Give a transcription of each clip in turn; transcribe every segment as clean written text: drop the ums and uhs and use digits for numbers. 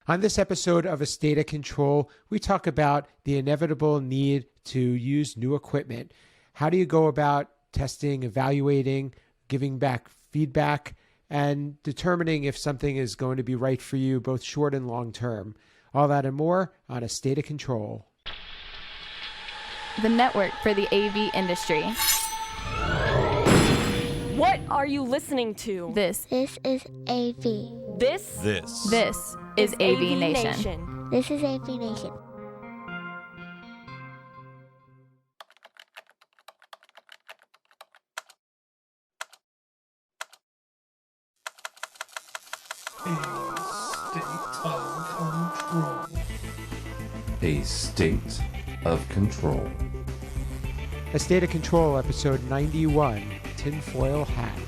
On this episode of A State of Control, we talk about the inevitable need to use new equipment. How do you go about testing, evaluating, giving back feedback, and determining if something is going to be right for you, both short and long term? All that and more on A State of Control. The network for the AV industry. What are you listening to? This is AV. This is AVNation. This is AVNation. A State of Control. A State of Control, episode 91, Tinfoil Hat.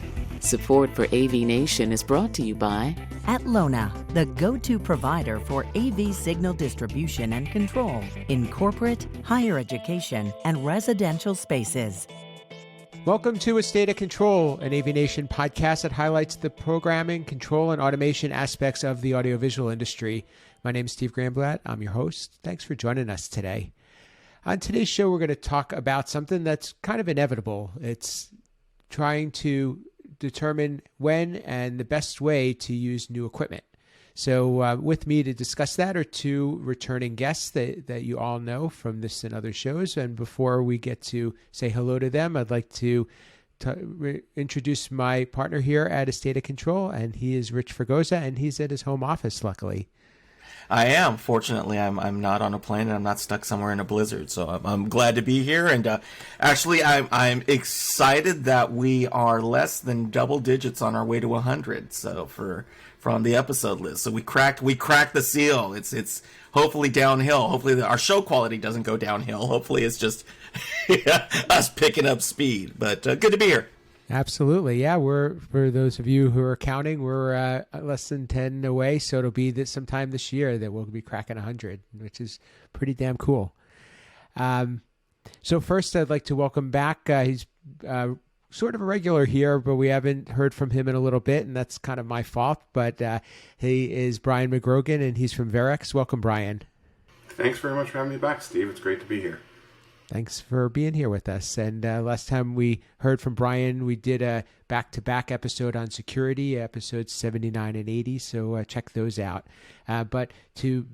Support for AVNation is brought to you by Atlona, the go-to provider for AV signal distribution and control in corporate, higher education, and residential spaces. Welcome to A State of Control, an AVNation podcast that highlights the programming, control, and automation aspects of the audiovisual industry. My name is Steve Gramblatt. I'm your host. Thanks for joining us today. On today's show, we're going to talk about something that's kind of inevitable. It's trying to determine when and the best way to use new equipment. So with me to discuss that are two returning guests that you all know from this and other shows. And before we get to say hello to them, I'd like to introduce my partner here at A State of Control, and he is Rich Fregosa, and he's at his home office, luckily. I am. Fortunately, I'm not on a plane and I'm not stuck somewhere in a blizzard. So I'm glad to be here. And actually, I'm excited that we are less than double digits on our way to 100. So from the episode list, so we cracked the seal. It's hopefully downhill. Hopefully our show quality doesn't go downhill. Hopefully it's just us picking up speed. But good to be here. Absolutely. Yeah, for those of you who are counting, we're less than 10 away. So it'll be sometime this year that we'll be cracking 100, which is pretty damn cool. So first, I'd like to welcome back. He's sort of a regular here, but we haven't heard from him in a little bit, and that's kind of my fault. But he is Brian McGrogan, and he's from Verex. Welcome, Brian. Thanks very much for having me back, Steve. It's great to be here. Thanks for being here with us. And last time we heard from Brian, we did a back-to-back episode on security, episodes 79 and 80, so check those out. But to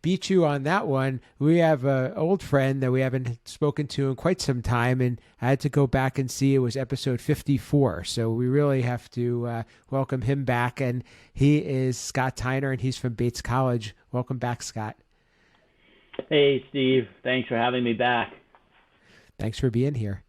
beat you on that one, we have an old friend that we haven't spoken to in quite some time, and I had to go back and see it was episode 54. So we really have to welcome him back, and he is Scott Tyner, and he's from Bates College. Welcome back, Scott. Hey, Steve. Thanks for having me back. Thanks for being here.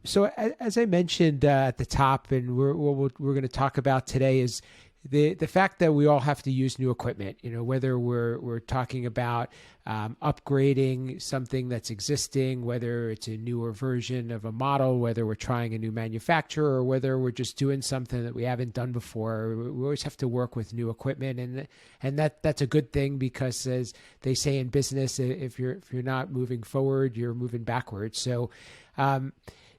So as I mentioned at the top, and we're going to talk about today is the fact that we all have to use new equipment. You know, whether we're talking about upgrading something that's existing, whether it's a newer version of a model, whether we're trying a new manufacturer, or whether we're just doing something that we haven't done before. We always have to work with new equipment, and that's a good thing, because as they say in business, if you're not moving forward, you're moving backwards. So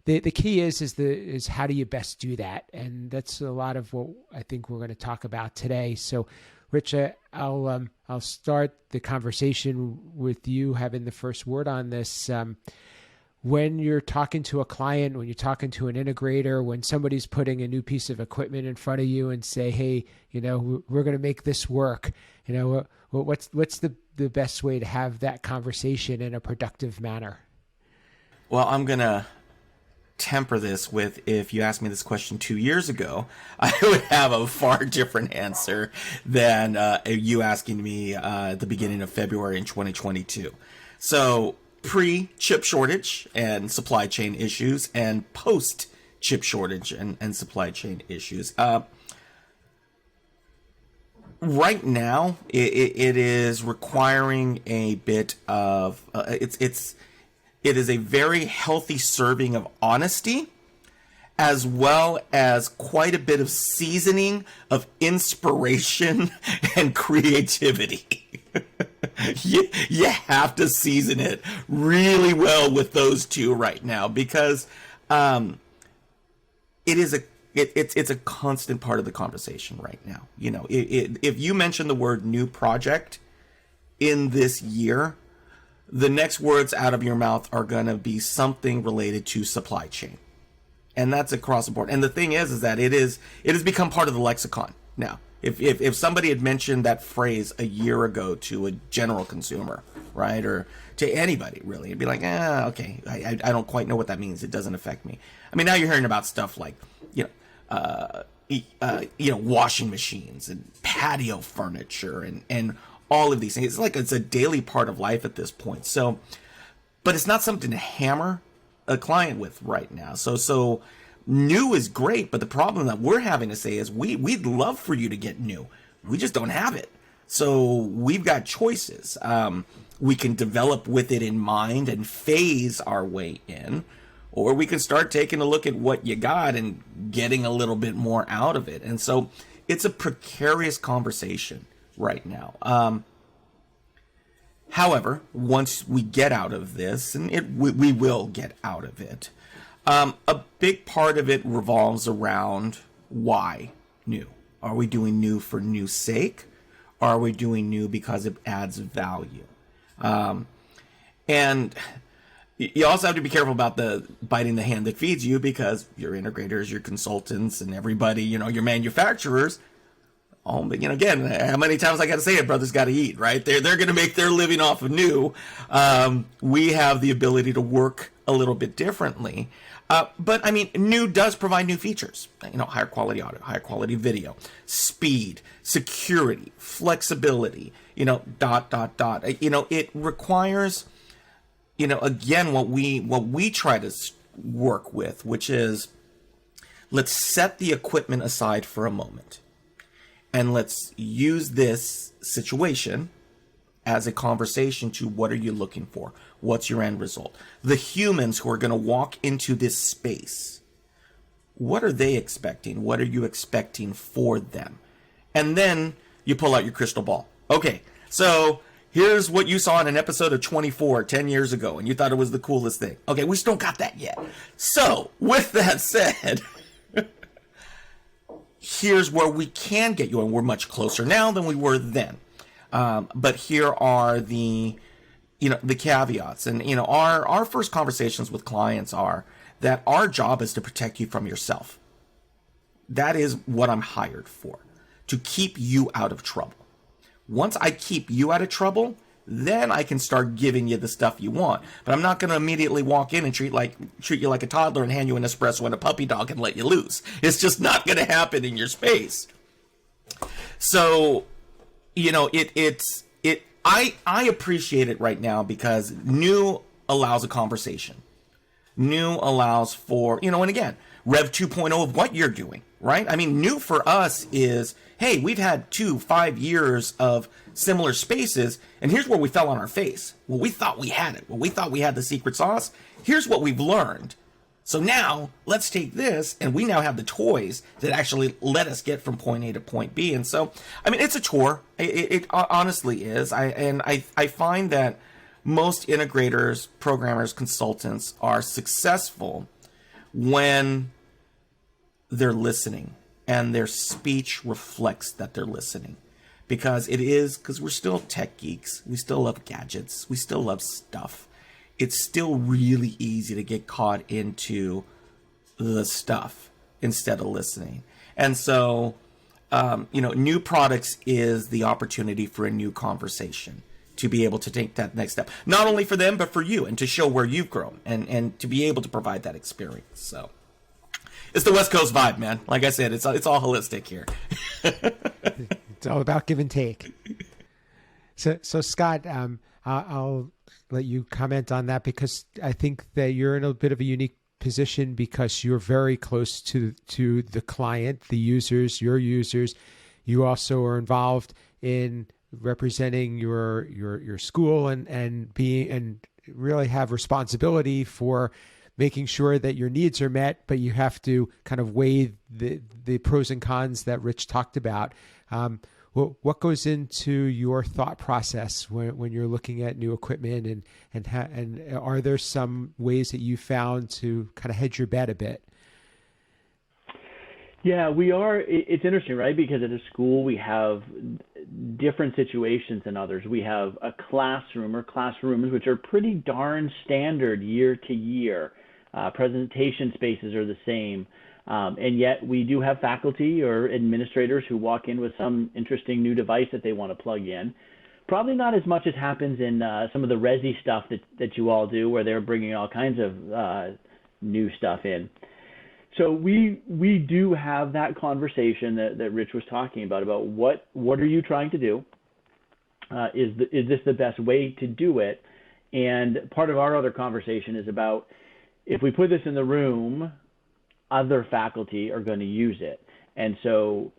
the key is how do you best do that? And that's a lot of what I think we're going to talk about today. So, Rich, I'll start the conversation with you having the first word on this. When you're talking to a client, when you're talking to an integrator, when somebody's putting a new piece of equipment in front of you and say, hey, you know, we're going to make this work, you know, what's the best way to have that conversation in a productive manner? Well, I'm going to temper this with, if you asked me this question 2 years ago, I would have a far different answer than you asking me at the beginning of February in 2022. So pre-chip shortage and supply chain issues, and post-chip shortage and supply chain issues. Right now, it is requiring a bit of it is a very healthy serving of honesty, as well as quite a bit of seasoning of inspiration and creativity. you have to season it really well with those two right now, because it is a it's a constant part of the conversation right now. If you mention the word new project in this year, the next words out of your mouth are going to be something related to supply chain. And that's across the board. And the thing is that it has become part of the lexicon now. If somebody had mentioned that phrase a year ago to a general consumer, right, or to anybody really, it'd be like, okay, I don't quite know what that means. It doesn't affect me. I mean, now you're hearing about stuff like, washing machines and patio furniture and all of these things. It's like it's a daily part of life at this point. So, but it's not something to hammer a client with right now. So new is great, but the problem that we're having to say is we'd love for you to get new. We just don't have it. So we've got choices. We can develop with it in mind and phase our way in, or we can start taking a look at what you got and getting a little bit more out of it. And so it's a precarious conversation right now. However, once we get out of this, and we will get out of it, a big part of it revolves around why new. Are we doing new for new sake? Are we doing new because it adds value? And you also have to be careful about the biting the hand that feeds you, because your integrators, your consultants, and everybody, your manufacturers, again, how many times I got to say it, brothers got to eat, right? They're going to make their living off of new. We have the ability to work a little bit differently. But I mean, new does provide new features, higher quality audio, higher quality video, speed, security, flexibility, dot. It requires, again, what we try to work with, which is, let's set the equipment aside for a moment. And let's use this situation as a conversation to what are you looking for? What's your end result? The humans who are going to walk into this space, what are they expecting? What are you expecting for them? And then you pull out your crystal ball. Okay, so here's what you saw in an episode of 24 10 years ago, and you thought it was the coolest thing. Okay, we still got that yet. So with that said, here's where we can get you, and we're much closer now than we were then. But here are the caveats. And, our first conversations with clients are that our job is to protect you from yourself. That is what I'm hired for, to keep you out of trouble. Once I keep you out of trouble, then I can start giving you the stuff you want. But I'm not going to immediately walk in and treat you like a toddler and hand you an espresso and a puppy dog and let you loose. It's just not going to happen in your space. So, I appreciate it right now because new allows a conversation. New allows for, and again, Rev 2.0 of what you're doing, right? I mean, new for us is, hey, we've had 5 years of similar spaces, and here's where we fell on our face. Well, we thought we had it. Well, we thought we had the secret sauce. Here's what we've learned. So now let's take this, and we now have the toys that actually let us get from point A to point B. And so, I mean, it's a chore. It honestly is. I find that most integrators, programmers, consultants are successful when they're listening and their speech reflects that they're listening. Because we're still tech geeks. We still love gadgets. We still love stuff. It's still really easy to get caught into the stuff instead of listening. And so, new products is the opportunity for a new conversation to be able to take that next step, not only for them, but for you, and to show where you've grown and to be able to provide that experience. So it's the West Coast vibe, man. Like I said, it's all holistic here. It's all about give and take. So Scott, I'll let you comment on that, because I think that you're in a bit of a unique position because you're very close to the client, the users, your users. You also are involved in representing your school and really have responsibility for making sure that your needs are met, but you have to kind of weigh the pros and cons that Rich talked about. What goes into your thought process when you're looking at new equipment, and are there some ways that you found to kind of hedge your bet a bit? Yeah, we are. It's interesting, right? Because at a school, we have different situations than others. We have a classroom or classrooms, which are pretty darn standard year to year. Presentation spaces are the same. And yet we do have faculty or administrators who walk in with some interesting new device that they want to plug in. Probably not as much as happens in some of the resi stuff that you all do, where they're bringing all kinds of new stuff in. So we do have that conversation that Rich was talking about what are you trying to do? Is this the best way to do it? And part of our other conversation is about, if we put this in the room, other faculty are going to use it. And so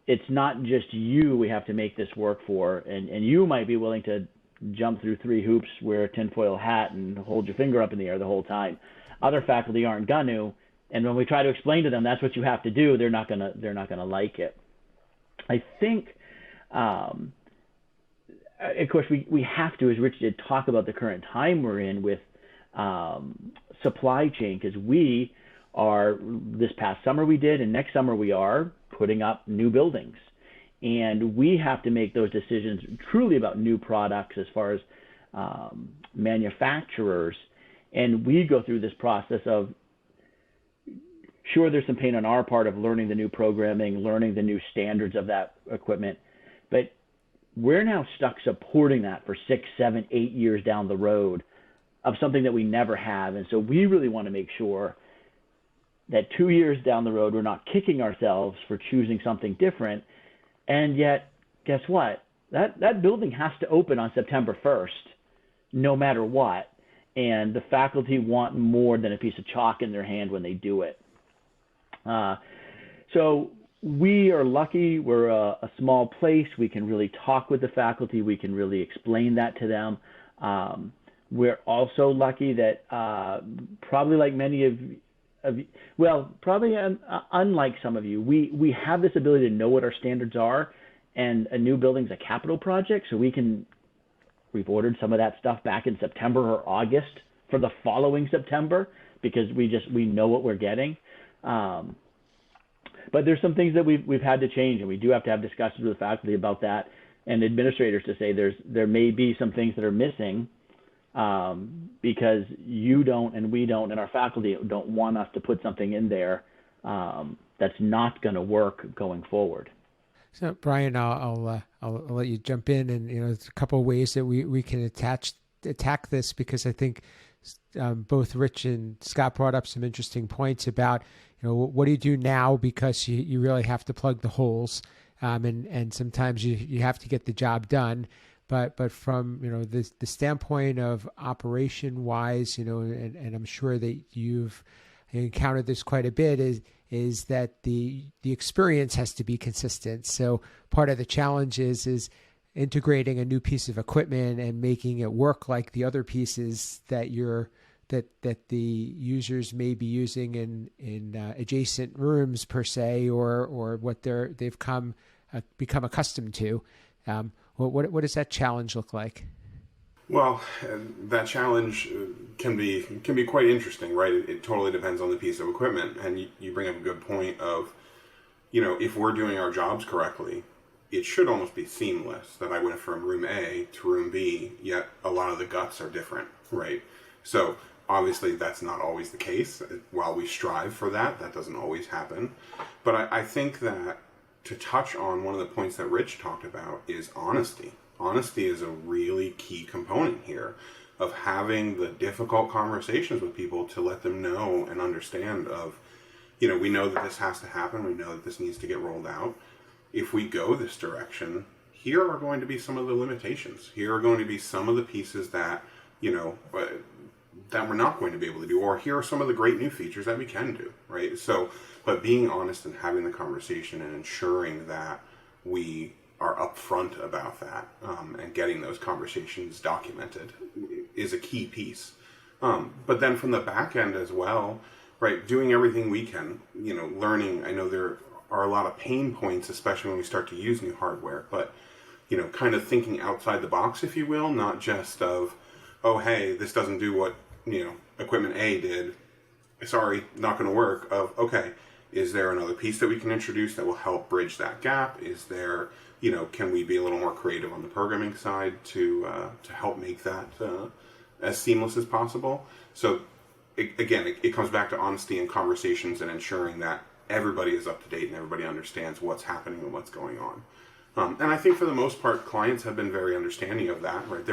it's not just you we have to make this work for, and you might be willing to jump through 3 hoops, wear a tinfoil hat, and hold your finger up in the air the whole time. Other faculty aren't going to, and when we try to explain to them that's what you have to do, they're not gonna like it. I think, of course, we have to, as Rich did, talk about the current time we're in with supply chain, because we are, this past summer we did, and next summer we are putting up new buildings. And we have to make those decisions truly about new products as far as manufacturers. And we go through this process of, sure, there's some pain on our part of learning the new programming, learning the new standards of that equipment, but we're now stuck supporting that for 6, 7, 8 years down the road of something that we never have. And so we really want to make sure that 2 years down the road, we're not kicking ourselves for choosing something different. And yet, guess what? That building has to open on September 1st, no matter what. And the faculty want more than a piece of chalk in their hand when they do it. So we are lucky. We're a small place. We can really talk with the faculty. We can really explain that to them. We're also lucky that probably like many of well, probably unlike some of you, we have this ability to know what our standards are, and a new building's a capital project, so we've ordered some of that stuff back in September or August for the following September, because we know what we're getting. But there's some things that we've had to change, and we do have to have discussions with the faculty about that, and administrators to say there may be some things that are missing, because you don't, and we don't, and our faculty don't want us to put something in there that's not going to work going forward. So, Brian, I'll let you jump in, and there's a couple of ways that we can attack this, because I think both Rich and Scott brought up some interesting points about what do you do now, because you really have to plug the holes, and sometimes you have to get the job done. But from the standpoint of operation wise, and I'm sure that you've encountered this quite a bit, is that the experience has to be consistent. So part of the challenge is integrating a new piece of equipment and making it work like the other pieces that that the users may be using in adjacent rooms per se, or what they've become accustomed to. What does that challenge look like? Well, that challenge can be quite interesting, right? It totally depends on the piece of equipment, and you bring up a good point of, if we're doing our jobs correctly, it should almost be seamless that I went from room A to room B, yet a lot of the guts are different, right? So obviously that's not always the case. While we strive for that, that doesn't always happen. But I think that, to touch on one of the points that Rich talked about, is honesty. Honesty is a really key component here of having the difficult conversations with people to let them know and understand of, we know that this has to happen. We know that this needs to get rolled out. If we go this direction, here are going to be some of the limitations. Here are going to be some of the pieces that, that we're not going to be able to do, or here are some of the great new features that we can do, right? So, but being honest and having the conversation and ensuring that we are upfront about that, and getting those conversations documented is a key piece. But then from the back end as well, right, doing everything we can, learning. I know there are a lot of pain points, especially when we start to use new hardware, but, kind of thinking outside the box, if you will, not just of, oh, hey, this doesn't do what, equipment A did. Sorry, not going to work. Of, okay, Is there another piece that we can introduce that will help bridge that gap? Is there, can we be a little more creative on the programming side to help make that as seamless as possible? So it comes back to honesty and conversations and ensuring that everybody is up to date and everybody understands what's happening and what's going on. And I think for the most part, clients have been very understanding of that, right?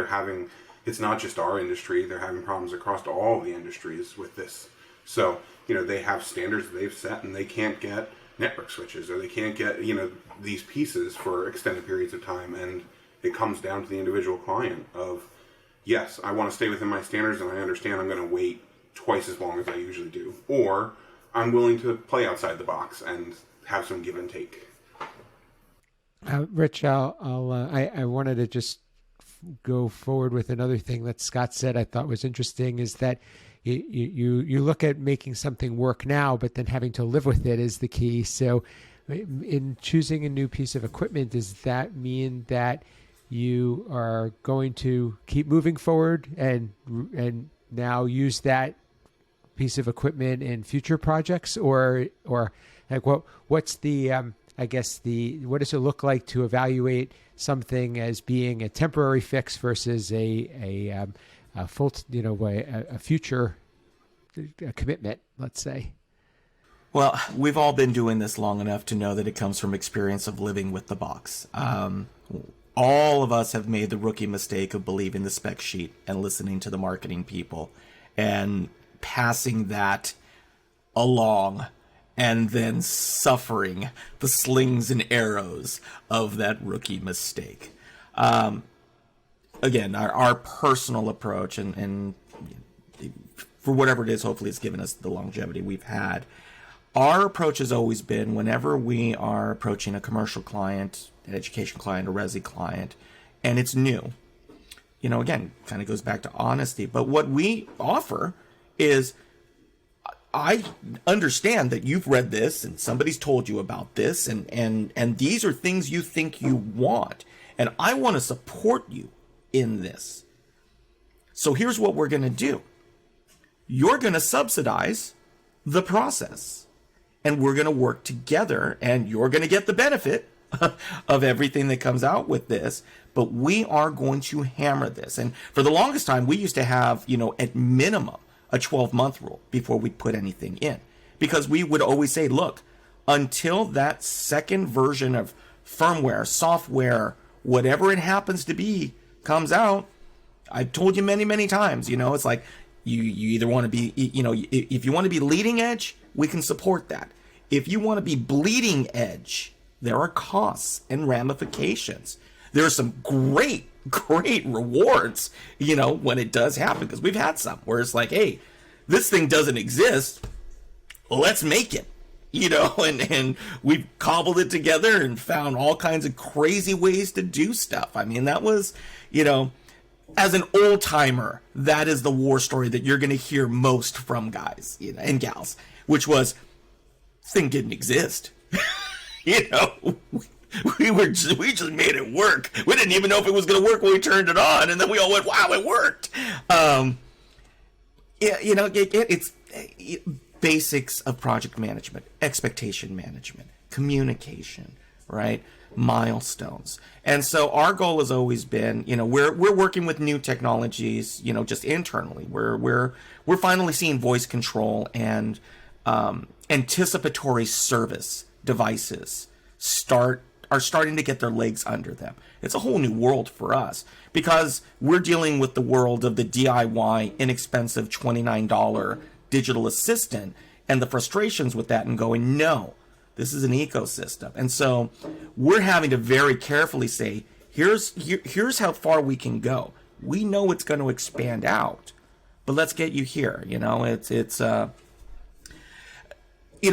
It's not just our industry, they're having problems across all the industries with this. So, they have standards that they've set and they can't get network switches or they can't get, these pieces for extended periods of time. And it comes down to the individual client of, yes, I want to stay within my standards and I understand I'm going to wait twice as long as I usually do. Or I'm willing to play outside the box and have some give and take. Rich, I wanted to just go forward with another thing that Scott said I thought was interesting is that you look at making something work now, but then having to live with it is the key. So in choosing a new piece of equipment, does that mean that you are going to keep moving forward and now use that piece of equipment in future projects, or like what's the what does it look like to evaluate something as being a temporary fix versus a full, a future commitment, let's say? Well, we've all been doing this long enough to know that it comes from experience of living with the box. All of us have made the rookie mistake of believing the spec sheet and listening to the marketing people and passing that along and then suffering the slings and arrows of that rookie mistake. Again, our personal approach and for whatever it is, hopefully it's given us the longevity we've had. Our approach has always been whenever we are approaching a commercial client, an education client, a resi client, and it's new, again, kind of goes back to honesty. But what we offer is, I understand that you've read this and somebody's told you about this and these are things you think you want. And I want to support you in this. So here's what we're going to do. You're going to subsidize the process. And we're going to work together and you're going to get the benefit of everything that comes out with this. But we are going to hammer this. And for the longest time, we used to have, at minimum, a 12-month rule before we put anything in. Because we would always say, look, until that second version of firmware, software, whatever it happens to be, comes out, I've told you many, many times, it's like you either want to be, if you want to be leading edge, we can support that. If you want to be bleeding edge, there are costs and ramifications. There are some great rewards, when it does happen, because we've had some where it's like, hey, this thing doesn't exist, let's make it, and we've cobbled it together and found all kinds of crazy ways to do stuff. I mean, that was, as an old timer, that is the war story that you're going to hear most from guys and gals, which was, thing didn't exist. We just made it work. We didn't even know if it was going to work when we turned it on, and then we all went, "Wow, it worked!" It's basics of project management, expectation management, communication, right? Milestones, and so our goal has always been, we're working with new technologies, just internally. We're finally seeing voice control and anticipatory service devices are starting to get their legs under them. It's a whole new world for us because we're dealing with the world of the DIY, inexpensive $29 digital assistant and the frustrations with that and going, no, this is an ecosystem. And so we're having to very carefully say, here's how far we can go. We know it's going to expand out, but let's get you here.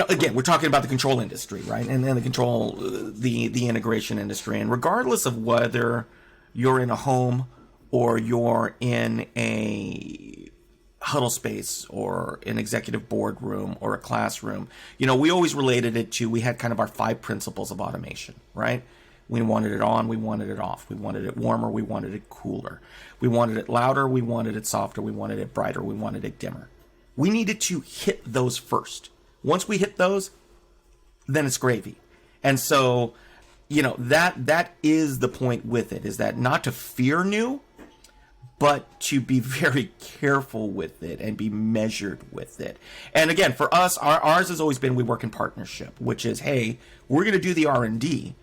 Again, we're talking about the control industry, right? And then the integration industry. And regardless of whether you're in a home or you're in a huddle space or an executive boardroom or a classroom, we always related it to, we had kind of our 5 principles of automation, right? We wanted it on, we wanted it off. We wanted it warmer, we wanted it cooler. We wanted it louder, we wanted it softer, we wanted it brighter, we wanted it dimmer. We needed to hit those first. Once we hit those, then it's gravy. And so, that is the point with it, is that not to fear new, but to be very careful with it and be measured with it. And again, for us, ours has always been, we work in partnership, which is, hey, we're going to do the R&D.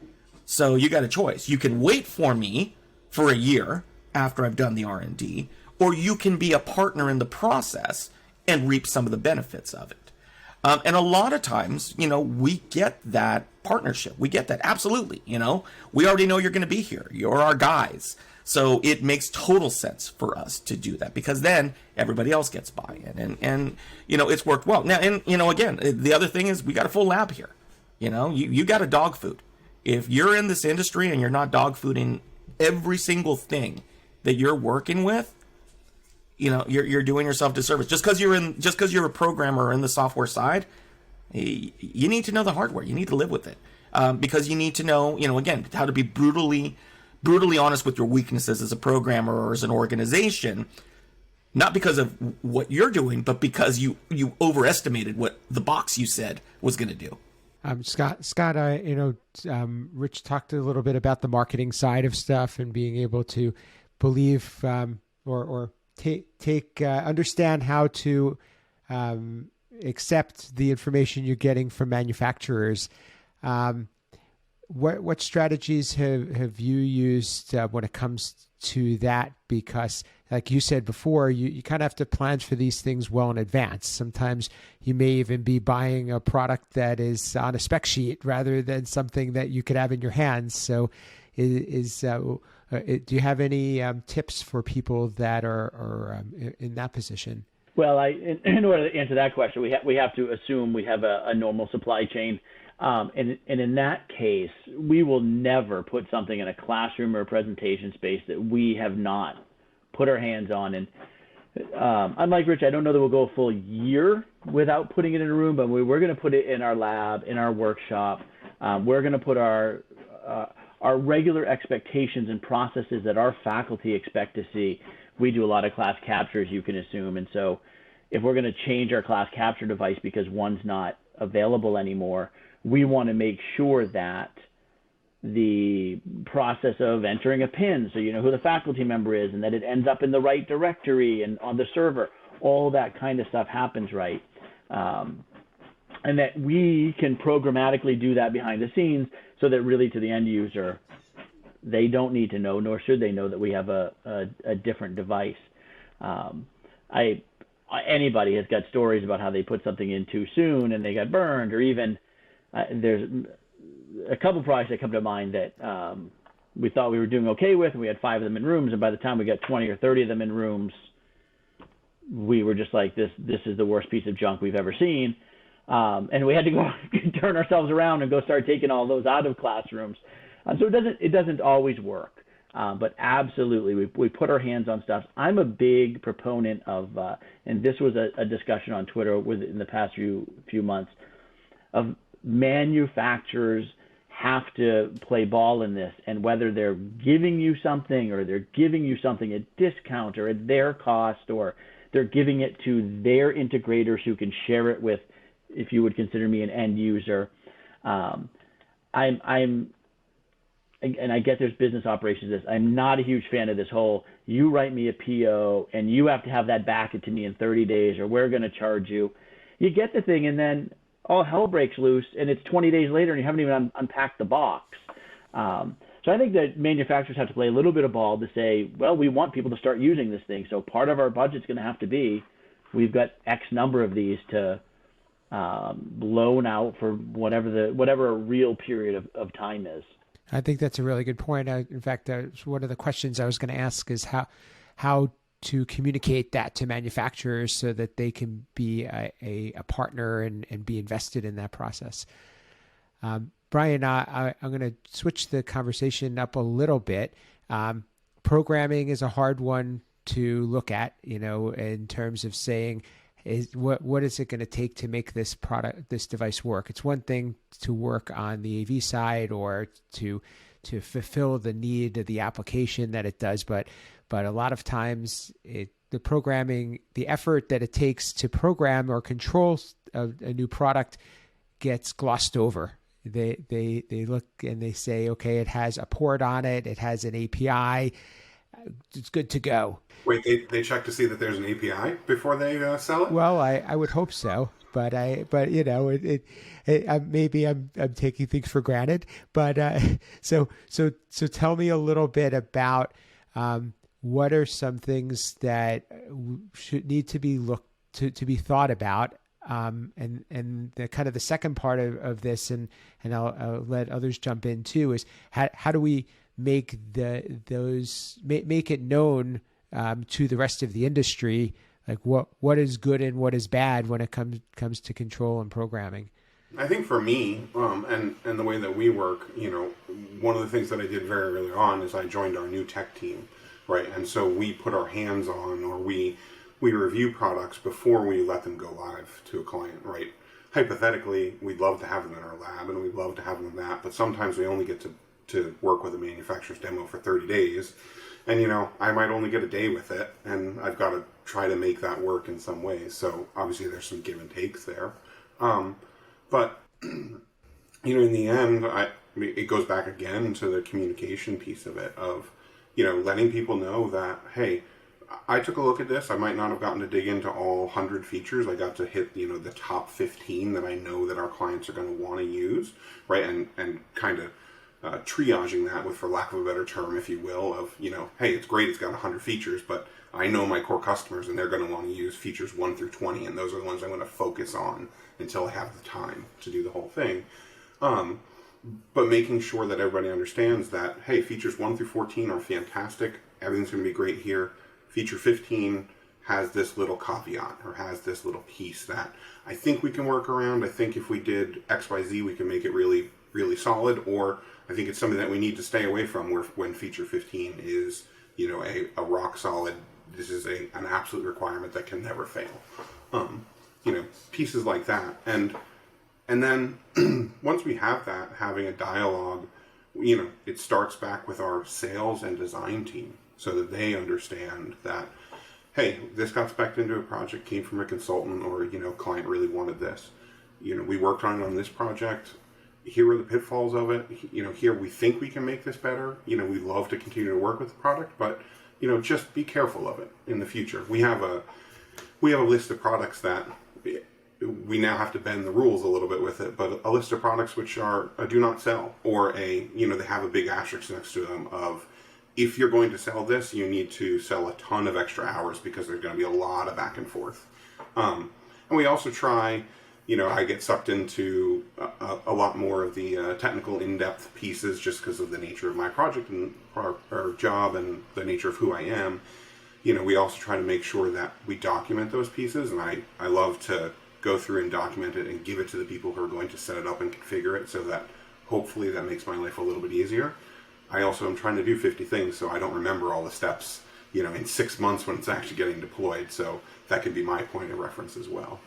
So you got a choice. You can wait for me for a year after I've done the R&D, or you can be a partner in the process and reap some of the benefits of it. And a lot of times, we get that partnership. We get that. Absolutely. We already know you're going to be here. You're our guys. So it makes total sense for us to do that, because then everybody else gets buy-in, and it's worked well. Now, and again, the other thing is we got a full lab here. You got a dog food. If you're in this industry and you're not dog fooding every single thing that you're working with, you're doing yourself disservice. Just because you're a programmer in the software side, you need to know the hardware. You need to live with it, because you need to know, again, how to be brutally honest with your weaknesses as a programmer or as an organization, not because of what you're doing, but because you overestimated what the box you said was going to do. Scott, Rich talked a little bit about the marketing side of stuff and being able to believe or understand how to accept the information you're getting from manufacturers. What strategies have you used when it comes to that? Because, like you said before, you kind of have to plan for these things well in advance. Sometimes you may even be buying a product that is on a spec sheet rather than something that you could have in your hands. So, do you have any tips for people that are in that position? Well, in order to answer that question, we have to assume we have a normal supply chain. And in that case, we will never put something in a classroom or a presentation space that we have not put our hands on. And unlike Rich, I don't know that we'll go a full year without putting it in a room, but we're going to put it in our lab, in our workshop. We're going to put our regular expectations and processes that our faculty expect to see. We do a lot of class captures, you can assume. And so if we're going to change our class capture device because one's not available anymore, we want to make sure that the process of entering a PIN, so you know who the faculty member is, and that it ends up in the right directory and on the server, all that kind of stuff happens right. And that we can programmatically do that behind the scenes so that really to the end user, they don't need to know, nor should they know that we have a different device. Anybody has got stories about how they put something in too soon and they got burned, or even there's a couple products that come to mind that we thought we were doing okay with, and we had 5 of them in rooms, and by the time we got 20 or 30 of them in rooms, we were just like, this is the worst piece of junk we've ever seen. And we had to go turn ourselves around and go start taking all those out of classrooms. So it doesn't always work, but absolutely we put our hands on stuff. I'm a big proponent of, and this was a discussion on Twitter in the past few months, of manufacturers have to play ball in this, and whether they're giving you something or they're giving you something at discount or at their cost, or they're giving it to their integrators who can share it with, if you would consider me an end user. And I get there's business operations to this. I'm not a huge fan of this whole, you write me a PO and you have to have that back to me in 30 days or we're going to charge you. You get the thing and then all hell breaks loose and it's 20 days later and you haven't even unpacked the box. So I think that manufacturers have to play a little bit of ball to say, well, we want people to start using this thing. So part of our budget's going to have to be, we've got X number of these to loan out for whatever a real period of time is. I think that's a really good point. In fact, one of the questions I was going to ask is how to communicate that to manufacturers so that they can be a partner and be invested in that process. Brian, I'm going to switch the conversation up a little bit. Programming is a hard one to look at, in terms of saying, what is it going to take to make this device work? It's one thing to work on the AV side or to fulfill the need of the application that it does, but a lot of times the programming, the effort that it takes to program or control a new product gets glossed over. They look and they say, okay, it has a port on it, it has an API, it's good to go. Wait, they check to see that there's an API before they sell it? Well, I would hope so, but maybe I'm taking things for granted. But so tell me a little bit about what are some things that should need to be to be thought about, and the kind of the second part of this, and I'll let others jump in too, is how do we make make it known to the rest of the industry, like what is good and what is bad when it comes to control and programming. I think for me, and the way that we work, one of the things that I did very early on is I joined our new tech team, right? And so we put our hands on, or we review products before we let them go live to a client, right? Hypothetically, we'd love to have them in our lab and we'd love to have them in that, but sometimes we only get to work with a manufacturer's demo for 30 days. And, I might only get a day with it, and I've got to try to make that work in some ways. So obviously there's some give and takes there. But, in the end, it goes back again to the communication piece of it, of, letting people know that, hey, I took a look at this. I might not have gotten to dig into all 100 features. I got to hit, the top 15 that I know that our clients are going to want to use, right? And kind of triaging that with, for lack of a better term, if you will, of, hey, it's great, it's got 100 features, but I know my core customers and they're going to want to use features 1 through 20, and those are the ones I'm going to focus on until I have the time to do the whole thing. But making sure that everybody understands that, hey, features 1 through 14 are fantastic, everything's going to be great here. Feature 15 has this little caveat, or has this little piece that I think we can work around. I think if we did XYZ, we can make it really, really solid, or I think it's something that we need to stay away from when feature 15 is, a rock solid, this is an absolute requirement that can never fail. Pieces like that. And then once we have that, having a dialogue, it starts back with our sales and design team so that they understand that, hey, this got spec'd into a project, came from a consultant, or, client really wanted this. We worked on it on this project. Here are the pitfalls of it. Here we think we can make this better. We'd love to continue to work with the product, but, just be careful of it in the future. We have a list of products that we now have to bend the rules a little bit with it, but a list of products which are a do not sell, or they have a big asterisk next to them of, if you're going to sell this, you need to sell a ton of extra hours because there's going to be a lot of back and forth. And we also try, I get sucked into a lot more of the technical in-depth pieces just because of the nature of my project and our job and the nature of who I am. We also try to make sure that we document those pieces, and I love to go through and document it and give it to the people who are going to set it up and configure it, so that hopefully that makes my life a little bit easier. I also am trying to do 50 things, so I don't remember all the steps, in 6 months when it's actually getting deployed. So that can be my point of reference as well.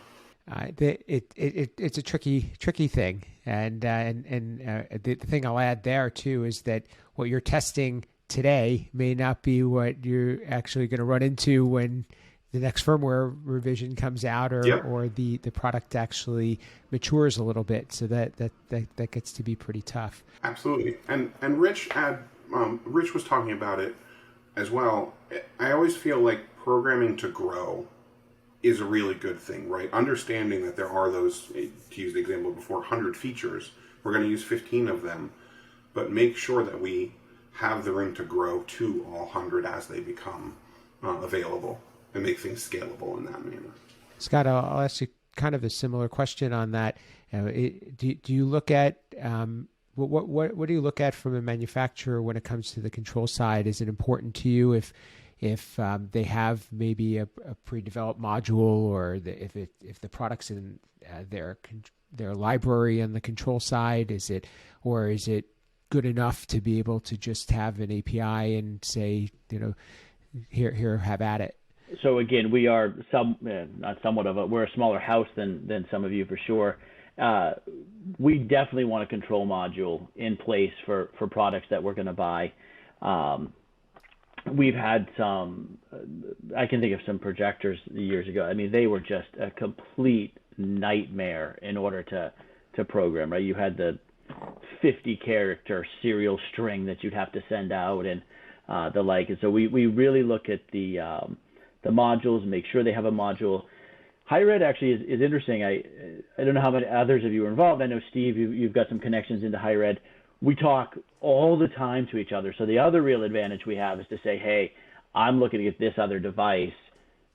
It's a tricky thing, and the thing I'll add there too is that what you're testing today may not be what you're actually going to run into when the next firmware revision comes out, or the product actually matures a little bit. So that gets to be pretty tough. Absolutely. And Rich was talking about it as well. I always feel like programming to grow is a really good thing, right? Understanding that there are those, to use the example before, 100 features. We're going to use 15 of them, but make sure that we have the room to grow to all 100 as they become available, and make things scalable in that manner. Scott, I'll ask you kind of a similar question on that. Do you look at what do you look at from a manufacturer when it comes to the control side? Is it important to you if they have maybe a pre-developed module, or if the product's in their library on the control side? Is it good enough to be able to just have an API and say, here, have at it? So again, we are we're a smaller house than some of you for sure. We definitely want a control module in place for products that we're going to buy. We've had some, I can think of some projectors years ago. I mean, they were just a complete nightmare in order to to program, right? You had the 50-character serial string that you'd have to send out and the like. And so we really look at the modules, make sure they have a module. Higher ed actually is interesting. I don't know how many others of you are involved. I know, Steve, you've got some connections into higher ed. We talk all the time to each other. So the other real advantage we have is to say, hey, I'm looking at this other device.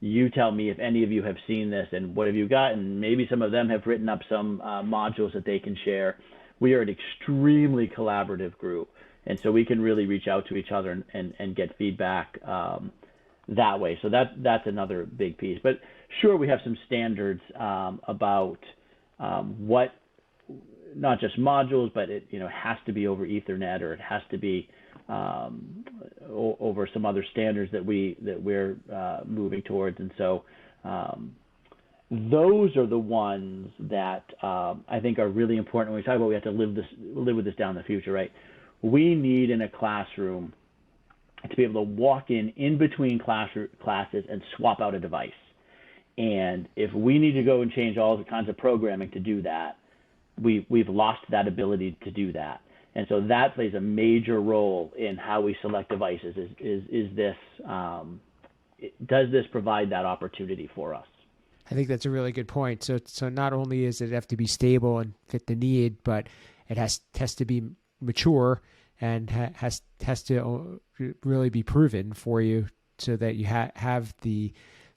You tell me if any of you have seen this and what have you got, and maybe some of them have written up some modules that they can share. We are an extremely collaborative group, and so we can really reach out to each other and get feedback that way. So that's another big piece. But sure, we have some standards about what, not just modules, but it has to be over Ethernet, or it has to be over some other standards that we're moving towards. And so those are the ones that I think are really important when we talk about we have to live with this down in the future, right? We need in a classroom to be able to walk in between classes and swap out a device. And if we need to go and change all the kinds of programming to do that, we've lost that ability to do that. And so that plays a major role in how we select devices. Does this provide that opportunity for us? I think that's a really good point. So not only does it have to be stable and fit the need, but it has to be mature and has to really be proven for you, so that you have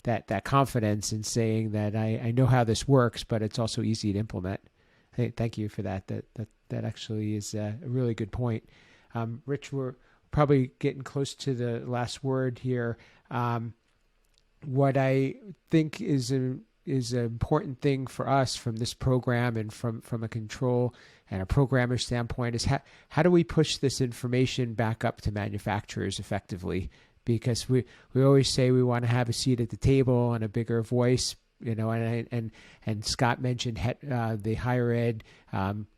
that confidence in saying that I know how this works, but it's also easy to implement. Thank you for that. That actually is a really good point. Rich, we're probably getting close to the last word here. What I think is an important thing for us from this program and from a control and a programmer standpoint is how do we push this information back up to manufacturers effectively? Because we always say we want to have a seat at the table and a bigger voice, and Scott mentioned the higher ed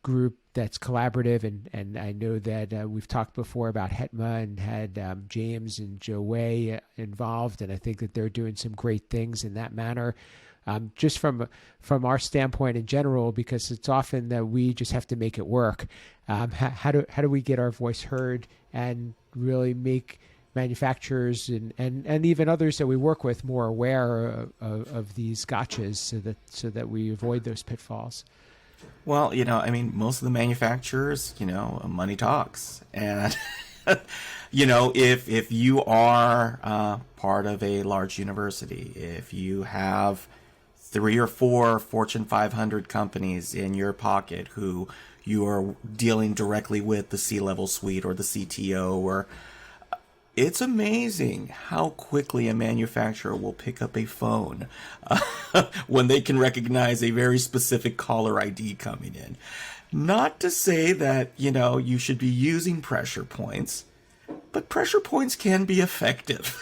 group that's collaborative, and I know that we've talked before about HETMA and had James and Joe Way involved, and I think that they're doing some great things in that manner. Just from our standpoint in general, because it's often that we just have to make it work. How do we get our voice heard and really make manufacturers and even others that we work with more aware of these gotchas, so that we avoid those pitfalls? Well, most of the manufacturers, money talks. And, if you are part of a large university, if you have 3 or 4 Fortune 500 companies in your pocket who you are dealing directly with, the C-level suite or the CTO, or it's amazing how quickly a manufacturer will pick up a phone when they can recognize a very specific caller ID coming in. Not to say that, you should be using pressure points, but pressure points can be effective.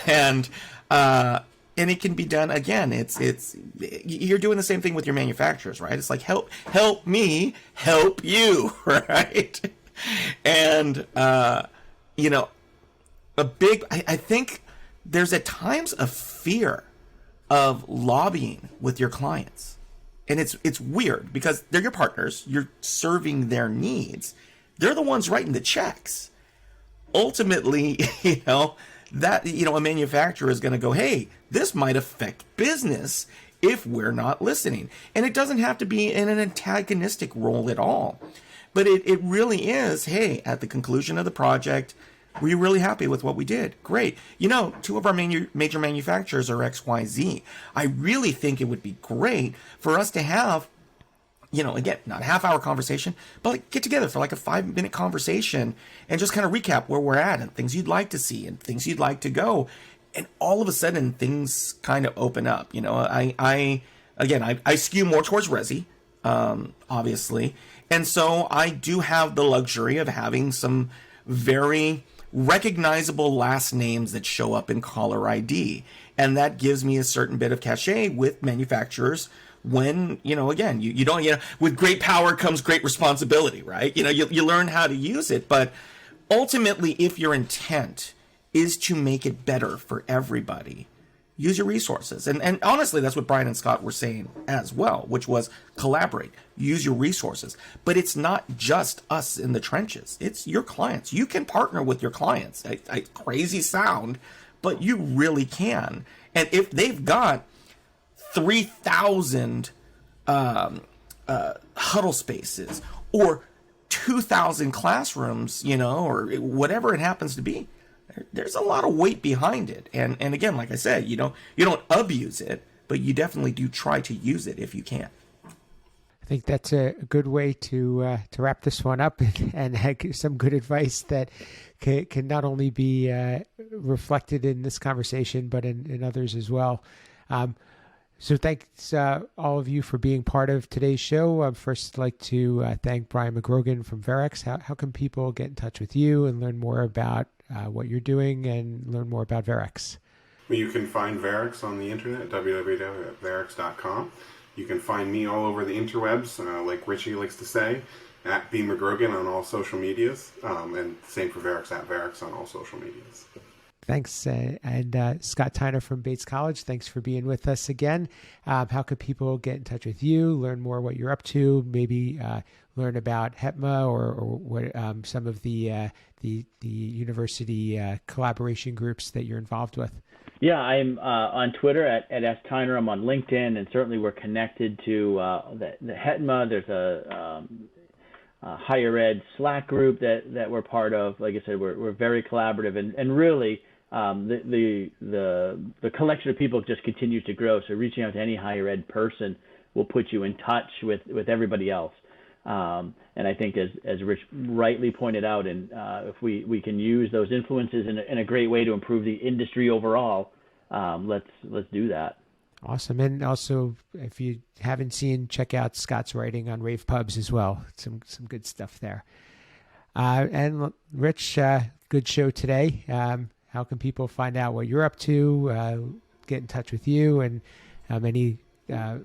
And it can be done, again, it's you're doing the same thing with your manufacturers, right? It's like, help me help you, right? And, I think there's at times a fear of lobbying with your clients. And it's weird because they're your partners. You're serving their needs. They're the ones writing the checks. Ultimately, a manufacturer is going to go, hey, this might affect business if we're not listening. And it doesn't have to be in an antagonistic role at all. But it really is, hey, at the conclusion of the project, were you really happy with what we did? Great. 2 of our major manufacturers are XYZ. I really think it would be great for us to have, again, not a half-hour conversation, but get together for like a 5-minute conversation and just kind of recap where we're at and things you'd like to see and things you'd like to go. And all of a sudden, things kind of open up. I skew more towards Resi, obviously. And so I do have the luxury of having some very recognizable last names that show up in caller ID. And that gives me a certain bit of cachet with manufacturers when, again, you don't, with great power comes great responsibility, right? You learn how to use it. But ultimately, if your intent is to make it better for everybody, use your resources. And honestly, that's what Brian and Scott were saying as well, which was collaborate, use your resources. But it's not just us in the trenches. It's your clients. You can partner with your clients. Crazy sound, but you really can. And if they've got 3,000 huddle spaces or 2,000 classrooms, or whatever it happens to be, there's a lot of weight behind it. And again, like I said, you don't abuse it, but you definitely do try to use it if you can. I think that's a good way to wrap this one up and some good advice that can not only be reflected in this conversation, but in others as well. So thanks all of you for being part of today's show. I'd first like to thank Brian McGrogan from Verex. How can people get in touch with you and learn more about what you're doing and learn more about Verex? Well, you can find Verex on the internet at www.verex.com. You can find me all over the interwebs, like Richie likes to say, at B. McGrogan on all social medias, and same for Verex, at Verex on all social medias. Thanks. And Scott Tyner from Bates College, thanks for being with us again. How could people get in touch with you, learn more what you're up to, maybe learn about HETMA or what some of the university collaboration groups that you're involved with? Yeah, I'm on Twitter at @STyner. I'm on LinkedIn, and certainly we're connected to the HETMA. There's a higher ed Slack group that we're part of. Like I said, we're very collaborative, and really the collection of people just continues to grow. So reaching out to any higher ed person will put you in touch with everybody else. And I think as Rich rightly pointed out, and if we can use those influences in a great way to improve the industry overall, let's do that. Awesome. And also, if you haven't seen, check out Scott's writing on Rave Pubs as well. Some good stuff there. And Rich, good show today. How can people find out what you're up to, get in touch with you, and any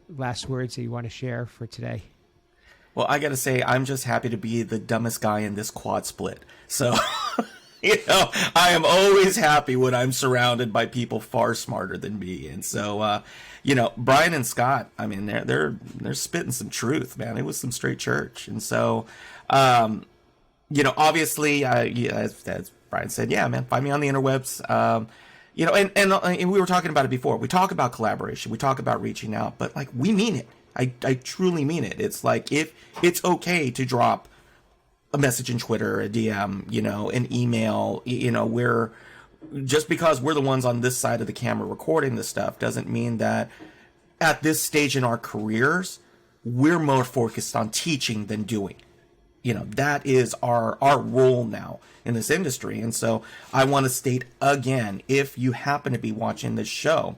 last words that you want to share for today? Well, I got to say, I'm just happy to be the dumbest guy in this quad split. So, I am always happy when I'm surrounded by people far smarter than me. And so, Brian and Scott, I mean, they're spitting some truth, man. It was some straight church. And so, obviously, as Brian said, yeah, man, find me on the interwebs. And we were talking about it before. We talk about collaboration. We talk about reaching out, but like, we mean it. I truly mean it. It's like, if it's okay to drop a message in Twitter, a DM, an email, we're just because we're the ones on this side of the camera recording this stuff doesn't mean that at this stage in our careers, we're more focused on teaching than doing. That is our role now in this industry. And so I want to state again, if you happen to be watching this show,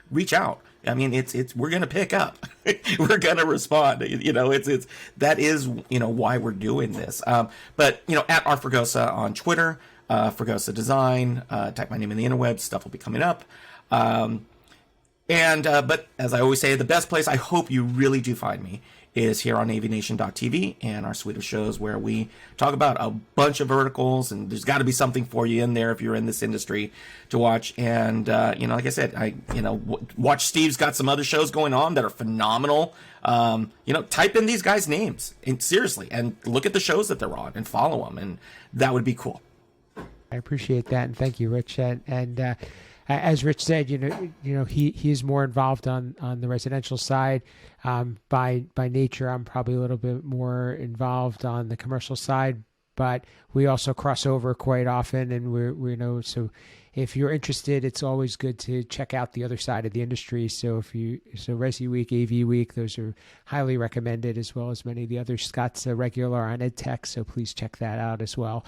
reach out. I mean, we're going to pick up. We're going to respond. That is, why we're doing this. But, at R Fregosa on Twitter, Fregosa Design, type my name in the interwebs, stuff will be coming up. But as I always say, the best place I hope you really do find me is here on AVNation.tv and our suite of shows where we talk about a bunch of verticals, and there's got to be something for you in there if you're in this industry to watch. And, like I said, watch Steve's got some other shows going on that are phenomenal. Type in these guys' names and seriously, and look at the shows that they're on and follow them. And that would be cool. I appreciate that. And thank you, Rich. And as Rich said, he is more involved on the residential side. By nature, I'm probably a little bit more involved on the commercial side, but we also cross over quite often. And so if you're interested, it's always good to check out the other side of the industry. So Resi Week, AV Week, those are highly recommended, as well as many of the others. Scott's a regular on EdTech, so please check that out as well.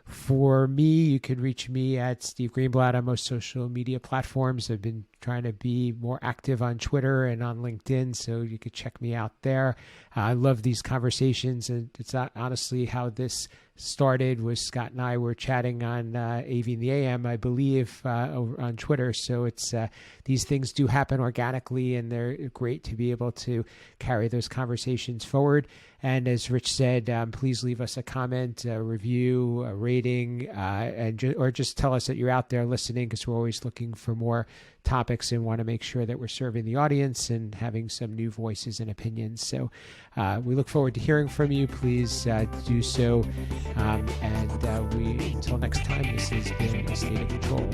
For me, you can reach me at Steve Greenblatt on most social media platforms. I've been trying to be more active on Twitter and on LinkedIn, so you could check me out there. I love these conversations, and it's honestly how this started was Scott and I were chatting on AV in the AM, I believe, over on Twitter. So it's these things do happen organically, and they're great to be able to carry those conversations forward. And as Rich said, please leave us a comment, a review, a rating, or just tell us that you're out there listening, because we're always looking for more topics and want to make sure that we're serving the audience and having some new voices and opinions. So we look forward to hearing from you. Please do so. Until next time, this has been A State of Control.